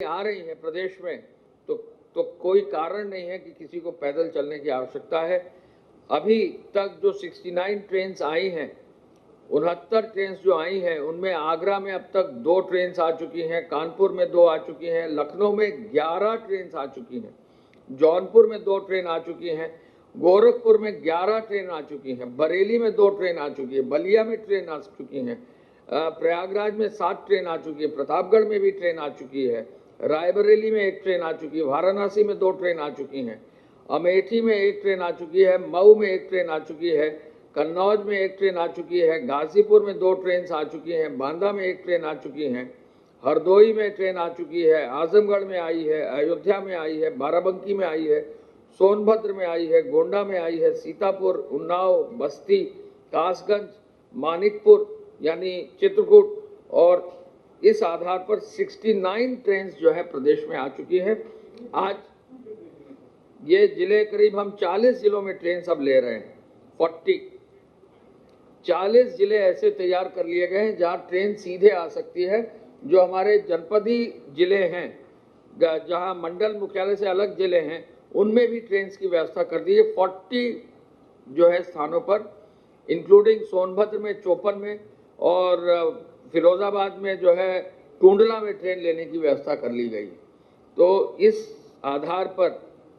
आ रही हैं प्रदेश में तो कोई कारण नहीं है कि किसी को पैदल चलने की आवश्यकता है। अभी तक जो 69 ट्रेन आई हैं, 69 ट्रेन जो आई हैं उनमें आगरा में अब तक 2 ट्रेन आ चुकी हैं, कानपुर में 2 आ चुकी हैं, लखनऊ में 11 ट्रेन आ चुकी हैं, जौनपुर में 2 ट्रेन आ चुकी हैं, गोरखपुर में 11 ट्रेन आ चुकी हैं, बरेली में 2 ट्रेन आ चुकी है, बलिया में ट्रेन आ चुकी हैं, प्रयागराज में 7 ट्रेन आ चुकी है, प्रतापगढ़ में भी ट्रेन आ चुकी है, रायबरेली में 1 ट्रेन आ चुकी है, वाराणसी में 2 ट्रेन आ चुकी हैं, अमेठी में 1 ट्रेन आ चुकी है, मऊ में 1 ट्रेन आ चुकी है, कन्नौज में 1 ट्रेन आ चुकी है, गाजीपुर में 2 ट्रेन आ चुकी हैं, बांदा में 1 ट्रेन आ चुकी हैं, हरदोई में ट्रेन आ चुकी है, आजमगढ़ में आई है, अयोध्या में आई है, बाराबंकी में आई है, सोनभद्र में आई है, गोंडा में आई है, सीतापुर, उन्नाव, बस्ती, कासगंज, मानिकपुर यानी चित्रकूट, और इस आधार पर 69 ट्रेन जो है प्रदेश में आ चुकी है। आज ये जिले करीब हम 40 जिलों में ट्रेन सब ले रहे हैं। 40 जिले ऐसे तैयार कर लिए गए हैं जहां ट्रेन सीधे आ सकती है। जो हमारे जनपदी जिले हैं, जहां मंडल मुख्यालय से अलग जिले हैं, उनमें भी ट्रेन की व्यवस्था कर दी है। 40 जो है स्थानों पर, इंक्लूडिंग सोनभद्र में 54 में और फिरोजाबाद में जो है टूंडला में ट्रेन लेने की व्यवस्था कर ली गई। तो इस आधार पर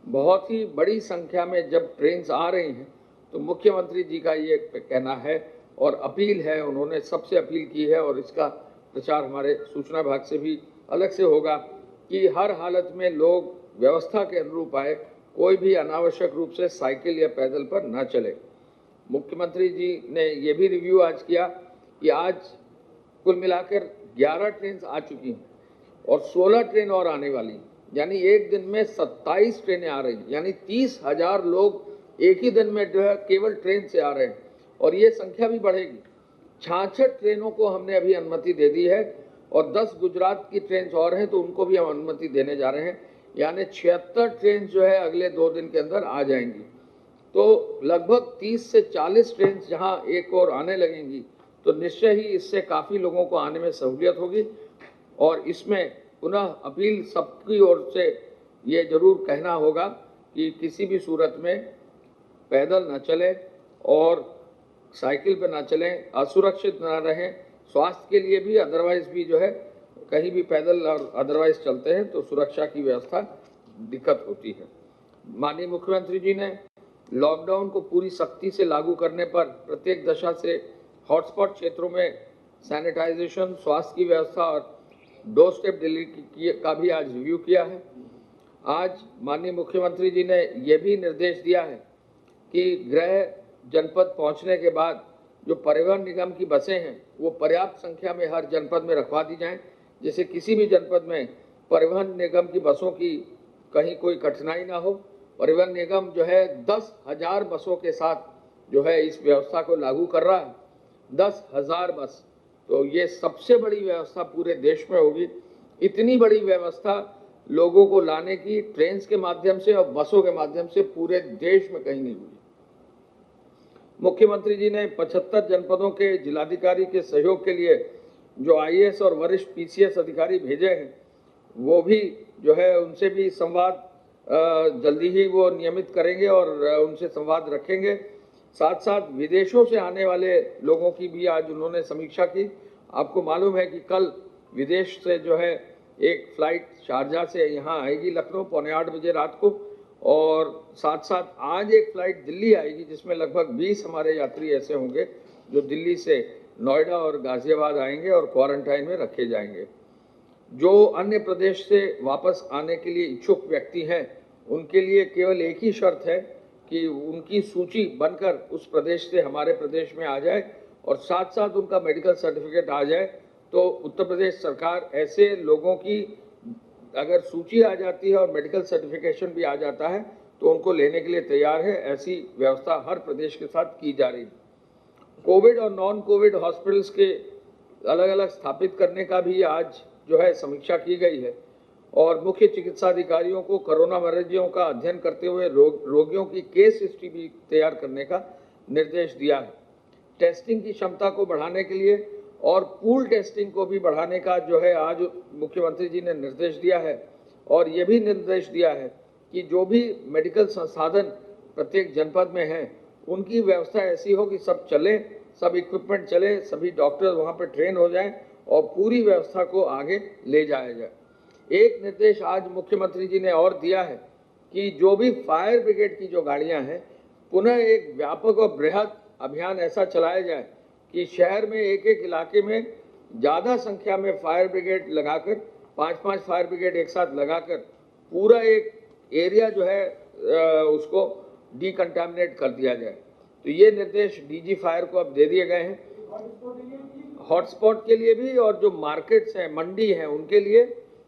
बहुत ही बड़ी संख्या में जब ट्रेन आ रही हैं तो मुख्यमंत्री जी का ये कहना है और अपील है, उन्होंने सबसे अपील की है और इसका प्रचार हमारे सूचना विभाग से भी अलग से होगा कि हर हालत में लोग व्यवस्था के अनुरूप आए, कोई भी अनावश्यक रूप से साइकिल या पैदल पर न चले। मुख्यमंत्री जी ने ये भी रिव्यू आज किया कि आज कुल मिलाकर 11 ट्रेन आ चुकी हैं और 16 ट्रेन और आने वाली हैं, यानी एक दिन में 27 ट्रेनें आ रही हैं, यानी 30,000 लोग एक ही दिन में जो है केवल ट्रेन से आ रहे हैं और ये संख्या भी बढ़ेगी। 66 ट्रेनों को हमने अभी अनुमति दे दी है और 10 गुजरात की ट्रेन और हैं तो उनको भी हम अनुमति देने जा रहे हैं, यानी 76 ट्रेन जो है अगले 2 दिन के अंदर आ जाएंगी। तो लगभग 30 से 40 ट्रेन जहां एक और आने लगेंगी तो निश्चय ही इससे काफ़ी लोगों को आने में सहूलियत होगी। और इसमें पुनः अपील सबकी ओर से ये जरूर कहना होगा कि किसी भी सूरत में पैदल न चलें और साइकिल पर न चलें, असुरक्षित न रहें। स्वास्थ्य के लिए भी अदरवाइज भी जो है कहीं भी पैदल और अदरवाइज चलते हैं तो सुरक्षा की व्यवस्था दिक्कत होती है। माननीय मुख्यमंत्री जी ने लॉकडाउन को पूरी सख्ती से लागू करने पर प्रत्येक दशा से हॉटस्पॉट क्षेत्रों में सैनिटाइजेशन, स्वास्थ्य की व्यवस्था और डोर स्टेप डिलीवरी का भी आज रिव्यू किया है। आज माननीय मुख्यमंत्री जी ने यह भी निर्देश दिया है कि गृह जनपद पहुंचने के बाद जो परिवहन निगम की बसें हैं वो पर्याप्त संख्या में हर जनपद में रखवा दी जाएं, जिससे किसी भी जनपद में परिवहन निगम की बसों की कहीं कोई कठिनाई ना हो। परिवहन निगम जो है 10,000 बसों के साथ जो है इस व्यवस्था को लागू कर रहा है। 10,000 बस, तो ये सबसे बड़ी व्यवस्था पूरे देश में होगी। इतनी बड़ी व्यवस्था लोगों को लाने की ट्रेन के माध्यम से और बसों के माध्यम से पूरे देश में कहीं नहीं हुई। मुख्यमंत्री जी ने 75 जनपदों के जिलाधिकारी के सहयोग के लिए जो आईएएस और वरिष्ठ पीसीएस अधिकारी भेजे हैं वो भी जो है उनसे भी संवाद जल्दी ही वो नियमित करेंगे और उनसे संवाद रखेंगे। साथ साथ विदेशों से आने वाले लोगों की भी आज उन्होंने समीक्षा की। आपको मालूम है कि कल विदेश से जो है एक फ्लाइट शारजा से यहाँ आएगी लखनऊ 7:45 बजे रात को, और साथ साथ आज एक फ्लाइट दिल्ली आएगी जिसमें लगभग 20 हमारे यात्री ऐसे होंगे जो दिल्ली से नोएडा और गाजियाबाद आएंगे और क्वारंटाइन में रखे जाएंगे। जो अन्य प्रदेश से वापस आने के लिए इच्छुक व्यक्ति हैं उनके लिए केवल एक ही शर्त है कि उनकी सूची बनकर उस प्रदेश से हमारे प्रदेश में आ जाए और साथ साथ उनका मेडिकल सर्टिफिकेट आ जाए। तो उत्तर प्रदेश सरकार ऐसे लोगों की अगर सूची आ जाती है और मेडिकल सर्टिफिकेशन भी आ जाता है तो उनको लेने के लिए तैयार है। ऐसी व्यवस्था हर प्रदेश के साथ की जा रही है। कोविड और नॉन कोविड हॉस्पिटल्स के अलग अलग स्थापित करने का भी आज जो है समीक्षा की गई है और मुख्य चिकित्सा अधिकारियों को कोरोना मरीजों का अध्ययन करते हुए रोगियों की केस हिस्ट्री भी तैयार करने का निर्देश दिया है। टेस्टिंग की क्षमता को बढ़ाने के लिए और पूल टेस्टिंग को भी बढ़ाने का जो है आज मुख्यमंत्री जी ने निर्देश दिया है। और ये भी निर्देश दिया है कि जो भी मेडिकल संसाधन प्रत्येक जनपद में हैं उनकी व्यवस्था ऐसी हो कि सब चले, सब इक्विपमेंट चले, सभी डॉक्टर वहाँ पर ट्रेन हो जाएं और पूरी व्यवस्था को आगे ले जाया जाए। एक निर्देश आज मुख्यमंत्री जी ने और दिया है कि जो भी फायर ब्रिगेड की जो गाड़ियां हैं, पुनः एक व्यापक और बृहद अभियान ऐसा चलाया जाए कि शहर में एक एक इलाके में ज़्यादा संख्या में फायर ब्रिगेड लगाकर, 5-5 फायर ब्रिगेड एक साथ लगाकर पूरा एक एरिया जो है उसको डिकंटामिनेट कर दिया जाए। तो ये निर्देश डीजी फायर को अब दे दिए गए हैं। हॉटस्पॉट के लिए भी और जो मार्केट्स हैं, मंडी हैं, उनके लिए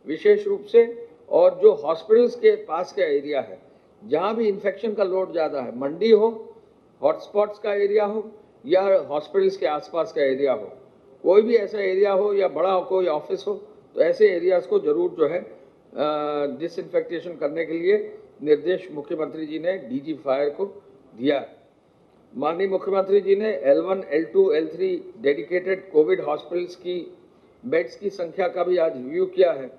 विशेष रूप से, और जो हॉस्पिटल्स के पास का एरिया है जहाँ भी इन्फेक्शन का लोड ज़्यादा है, मंडी हो, हॉटस्पॉट्स का एरिया हो या हॉस्पिटल्स के आसपास का एरिया हो, कोई भी ऐसा एरिया हो या बड़ा हो कोई ऑफिस हो, तो ऐसे एरियाज़ को जरूर जो है डिसइंफेक्टेशन करने के लिए निर्देश मुख्यमंत्री जी ने डीजी फायर को दिया है। माननीय मुख्यमंत्री जी ने L1, L2, L3 dedicated Covid hospitals की बेड्स की संख्या का भी आज रिव्यू किया है।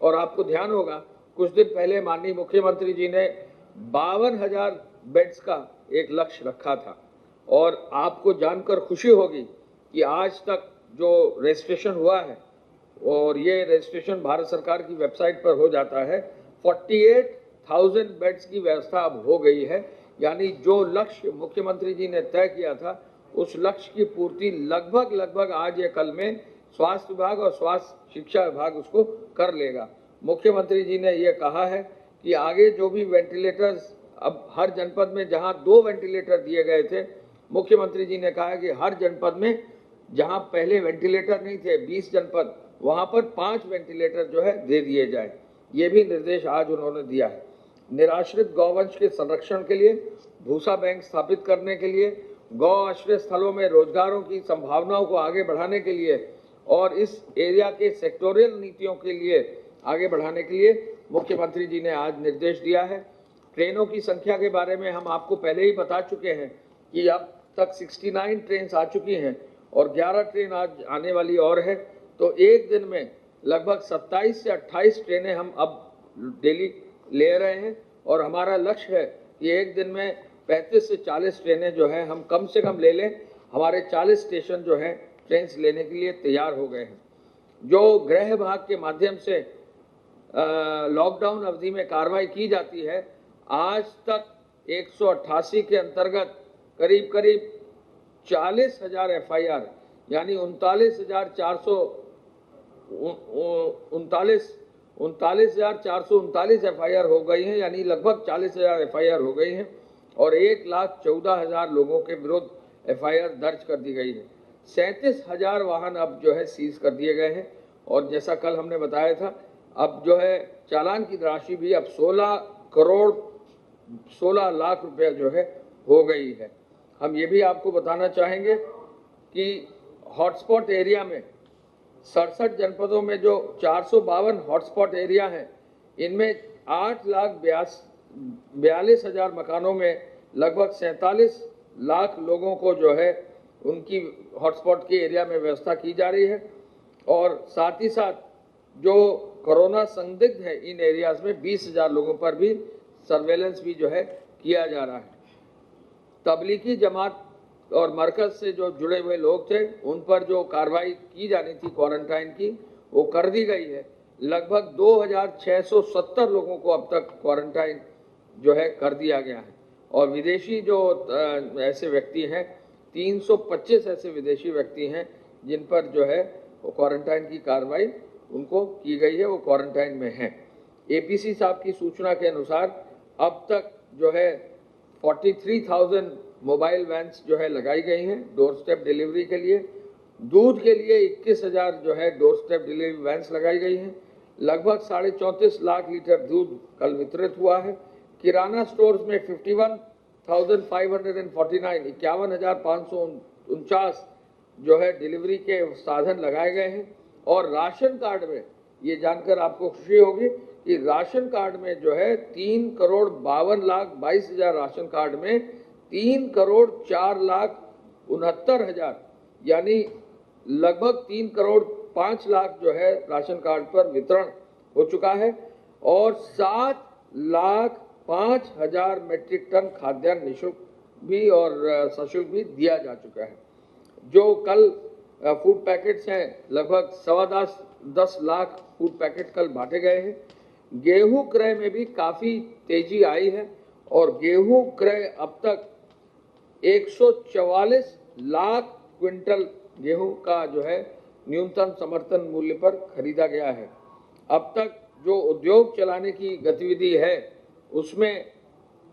और आपको ध्यान होगा कुछ दिन पहले माननीय मुख्यमंत्री जी ने 52,000 बेड्स का एक लक्ष्य रखा था। और आपको जानकर खुशी होगी कि आज तक जो रजिस्ट्रेशन हुआ है, और ये रजिस्ट्रेशन भारत सरकार की वेबसाइट पर हो जाता है, 48,000 बेड्स की व्यवस्था अब हो गई है। यानी जो लक्ष्य मुख्यमंत्री जी ने तय किया था उस लक्ष्य की पूर्ति लगभग आज या कल में स्वास्थ्य विभाग और स्वास्थ्य शिक्षा विभाग उसको कर लेगा। मुख्यमंत्री जी ने ये कहा है कि आगे जो भी वेंटिलेटर्स, अब हर जनपद में जहां 2 वेंटिलेटर दिए गए थे, मुख्यमंत्री जी ने कहा है कि हर जनपद में जहां पहले वेंटिलेटर नहीं थे 20 जनपद, वहां पर 5 वेंटिलेटर जो है दे दिए जाए। ये भी निर्देश आज उन्होंने दिया है। निराश्रित गौवंश के संरक्षण के लिए भूसा बैंक स्थापित करने के लिए, गौ आश्रय स्थलों में रोजगारों की संभावनाओं को आगे बढ़ाने के लिए और इस एरिया के सेक्टोरियल नीतियों के लिए आगे बढ़ाने के लिए मुख्यमंत्री जी ने आज निर्देश दिया है। ट्रेनों की संख्या के बारे में हम आपको पहले ही बता चुके हैं कि अब तक 69 ट्रेन आ चुकी हैं और 11 ट्रेन आज आने वाली और है। तो एक दिन में लगभग 27 से 28 ट्रेनें हम अब डेली ले रहे हैं और हमारा लक्ष्य है कि एक दिन में 35 से 40 ट्रेनें जो है हम कम से कम ले लें। हमारे 40 स्टेशन जो हैं ट्रेन लेने के लिए तैयार हो गए हैं। जो गृह विभाग के माध्यम से लॉकडाउन अवधि में कार्रवाई की जाती है, आज तक 188 के अंतर्गत करीब 40,000 FIR यानी 39,439 FIR हो गई हैं, यानी लगभग 40,000 FIR हो गई हैं और 1,14,000 लोगों के विरुद्ध FIR दर्ज कर दी गई है। 37,000 वाहन अब जो है सीज कर दिए गए हैं और जैसा कल हमने बताया था, अब जो है चालान की राशि भी अब 16 लाख रुपए जो है हो गई है। हम ये भी आपको बताना चाहेंगे कि हॉटस्पॉट एरिया में 67 जनपदों में जो 452 हॉटस्पॉट एरिया हैं, इनमें 8,42,000 मकानों में लगभग 47 लाख लोगों को जो है उनकी हॉटस्पॉट के एरिया में व्यवस्था की जा रही है। और साथ ही साथ जो कोरोना संदिग्ध है इन एरियाज में 20,000 लोगों पर भी सर्वेलेंस भी जो है किया जा रहा है। तबलीगी जमात और मरकज से जो जुड़े हुए लोग थे उन पर जो कार्रवाई की जानी थी क्वारंटाइन की, वो कर दी गई है। लगभग 2,670 लोगों को अब तक क्वारंटाइन जो है कर दिया गया है और विदेशी जो ऐसे व्यक्ति हैं, 325 ऐसे विदेशी व्यक्ति हैं जिन पर जो है वो क्वारंटाइन की कार्रवाई उनको की गई है, वो क्वारंटाइन में हैं। APC साहब की सूचना के अनुसार अब तक जो है 43,000 मोबाइल वैन्स जो है लगाई गई हैं डोर स्टेप डिलीवरी के लिए। दूध के लिए 21,000 जो है डोर स्टेप डिलीवरी वैन्स लगाई गई हैं। लगभग 34.5 लाख लीटर दूध कल वितरित हुआ है। किराना स्टोर्स में 51,549 जो है डिलीवरी के साधन लगाए गए हैं। और राशन कार्ड में ये जानकर आपको खुशी होगी कि राशन कार्ड में जो है 3,52,22,000 राशन कार्ड में 3,04,69,000 यानी लगभग 3 करोड़ 5 लाख जो है राशन कार्ड पर वितरण हो चुका है और 7,05,000 मेट्रिक टन खाद्यान्न निःशुल्क भी और सशुल्क भी दिया जा चुका है। जो कल फूड पैकेट्स हैं, लगभग 10 लाख फूड पैकेट कल बांटे गए हैं। गेहूं क्रय में भी काफ़ी तेजी आई है और गेहूं क्रय अब तक 144 लाख क्विंटल गेहूं का जो है न्यूनतम समर्थन मूल्य पर खरीदा गया है। अब तक जो उद्योग चलाने की गतिविधि है उसमें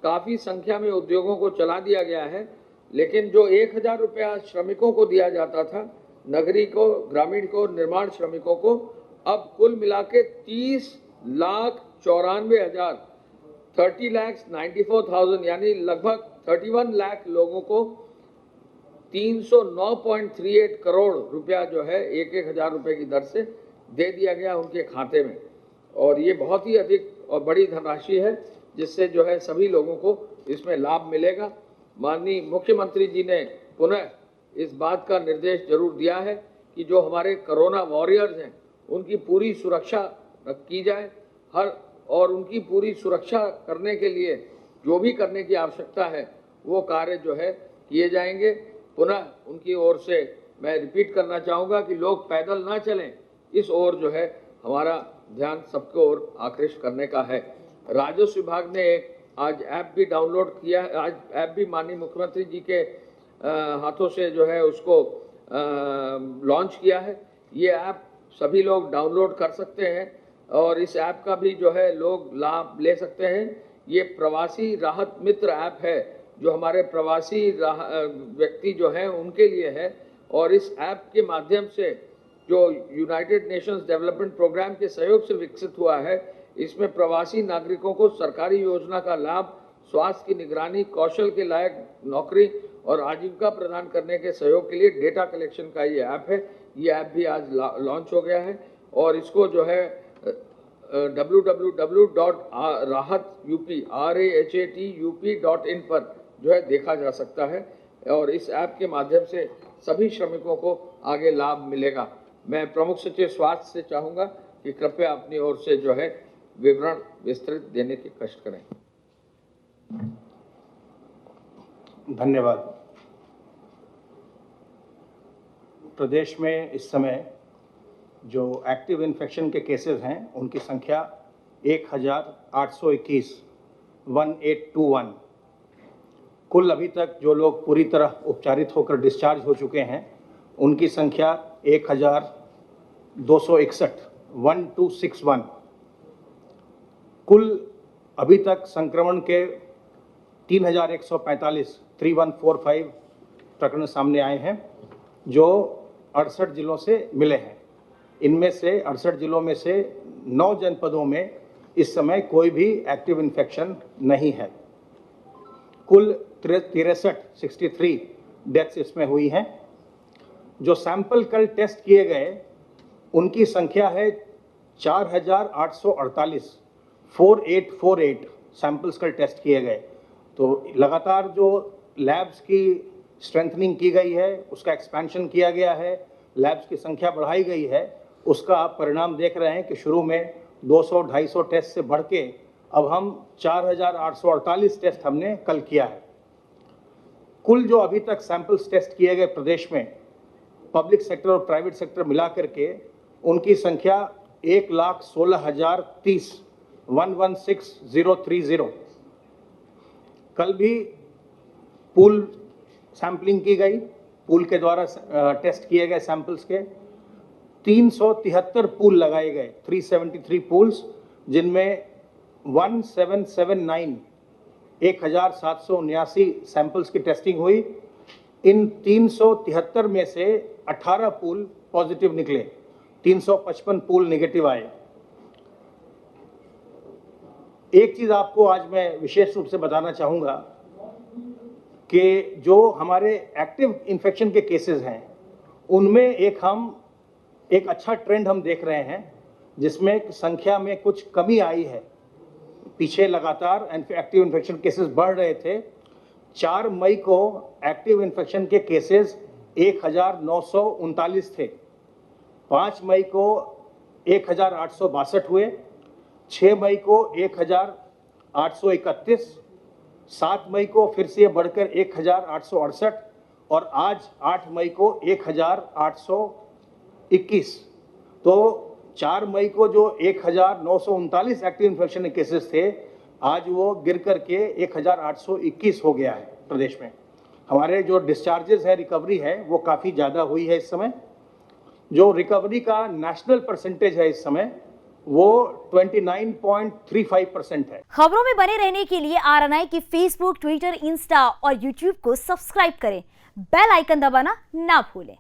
काफ़ी संख्या में उद्योगों को चला दिया गया है, लेकिन जो 1,000 रुपया श्रमिकों को दिया जाता था, नगरीय को, ग्रामीण को, निर्माण श्रमिकों को, अब कुल मिला के 30,94,000 30,94,000 यानी लगभग 31 लाख लोगों को 309.38 करोड़ रुपया जो है 1,000 रुपये की दर से दे दिया गया उनके खाते में। और ये बहुत ही अधिक और बड़ी धनराशि है जिससे जो है सभी लोगों को इसमें लाभ मिलेगा। माननीय मुख्यमंत्री जी ने पुनः इस बात का निर्देश जरूर दिया है कि जो हमारे कोरोना वॉरियर्स हैं उनकी पूरी सुरक्षा की जाए और उनकी पूरी सुरक्षा करने के लिए जो भी करने की आवश्यकता है वो कार्य जो है किए जाएंगे। पुनः उनकी ओर से मैं रिपीट करना चाहूँगा कि लोग पैदल ना चलें, इस ओर जो है हमारा ध्यान सबको ओर आकृष्ट करने का है। राजस्व विभाग ने आज ऐप भी डाउनलोड किया है, आज ऐप भी माननीय मुख्यमंत्री जी के हाथों से जो है उसको लॉन्च किया है। ये ऐप सभी लोग डाउनलोड कर सकते हैं और इस ऐप का भी जो है लोग लाभ ले सकते हैं। ये प्रवासी राहत मित्र ऐप है जो हमारे प्रवासी व्यक्ति जो हैं उनके लिए है और इस ऐप के माध्यम से जो यूनाइटेड नेशंस डेवलपमेंट प्रोग्राम के सहयोग से विकसित हुआ है, इसमें प्रवासी नागरिकों को सरकारी योजना का लाभ, स्वास्थ्य की निगरानी, कौशल के लायक नौकरी और आजीविका प्रदान करने के सहयोग के लिए डेटा कलेक्शन का ये ऐप है। ये ऐप भी आज लॉन्च हो गया है और इसको जो है www.rahatup.in पर जो है देखा जा सकता है और इस ऐप के माध्यम से सभी श्रमिकों को आगे लाभ मिलेगा। मैं प्रमुख सचिव स्वास्थ्य से चाहूँगा कि कृपया अपनी ओर से जो है विवरण विस्तृत देने के कष्ट करें। धन्यवाद। प्रदेश में इस समय जो एक्टिव इन्फेक्शन के केसेस हैं उनकी संख्या 1,821 1821। कुल अभी तक जो लोग पूरी तरह उपचारित होकर डिस्चार्ज हो चुके हैं उनकी संख्या 1,261 1261। कुल अभी तक संक्रमण के 3,145 3145 प्रकरण सामने आए हैं जो 68 जिलों से मिले हैं। इनमें से 68 जिलों में से 9 जनपदों में इस समय कोई भी एक्टिव इन्फेक्शन नहीं है। कुल 63 डेथ्स इसमें हुई हैं। जो सैंपल कल टेस्ट किए गए उनकी संख्या है 4,848 4848 सैंपल्स कल टेस्ट किए गए। तो लगातार जो लैब्स की स्ट्रेंथनिंग की गई है, उसका एक्सपेंशन किया गया है, लैब्स की संख्या बढ़ाई गई है, उसका आप परिणाम देख रहे हैं कि शुरू में 200-250 टेस्ट से बढ़ के अब हम 4,848 टेस्ट हमने कल किया है। कुल जो अभी तक सैंपल्स टेस्ट किए गए प्रदेश में पब्लिक सेक्टर और प्राइवेट सेक्टर मिला करके उनकी संख्या 1,16,030 116030। कल भी पूल सैंपलिंग की गई, पूल के द्वारा टेस्ट किए गए सैंपल्स के 373 पूल लगाए गए, 373 पूल्स, जिनमें 1779 सैंपल्स की टेस्टिंग हुई। इन 373 में से 18 पूल पॉजिटिव निकले, 355 पूल नेगेटिव आए। एक चीज़ आपको आज मैं विशेष रूप से बताना चाहूँगा कि जो हमारे एक्टिव इन्फेक्शन के केसेस हैं उनमें एक अच्छा ट्रेंड हम देख रहे हैं जिसमें संख्या में कुछ कमी आई है। पीछे लगातार एक्टिव इन्फेक्शन केसेस बढ़ रहे थे। 4 मई को एक्टिव इन्फेक्शन के केसेस 1939 थे, 5 मई को 1862 हुए, 6 मई को 1831, 7 मई को फिर से बढ़कर 1868 और आज 8 मई को 1821। तो 4 मई को जो 1939 एक्टिव इन्फेक्शन केसेस थे, आज वो गिर करके 1821 हो गया है प्रदेश में। हमारे जो डिस्चार्जेस है, रिकवरी है, वो काफ़ी ज़्यादा हुई है इस समय। जो रिकवरी का नेशनल परसेंटेज है इस समय वो 29.35% है। खबरों में बने रहने के लिए RNI की फेसबुक, ट्विटर, इंस्टा और यूट्यूब को सब्सक्राइब करें। बेल आइकन दबाना ना भूलें।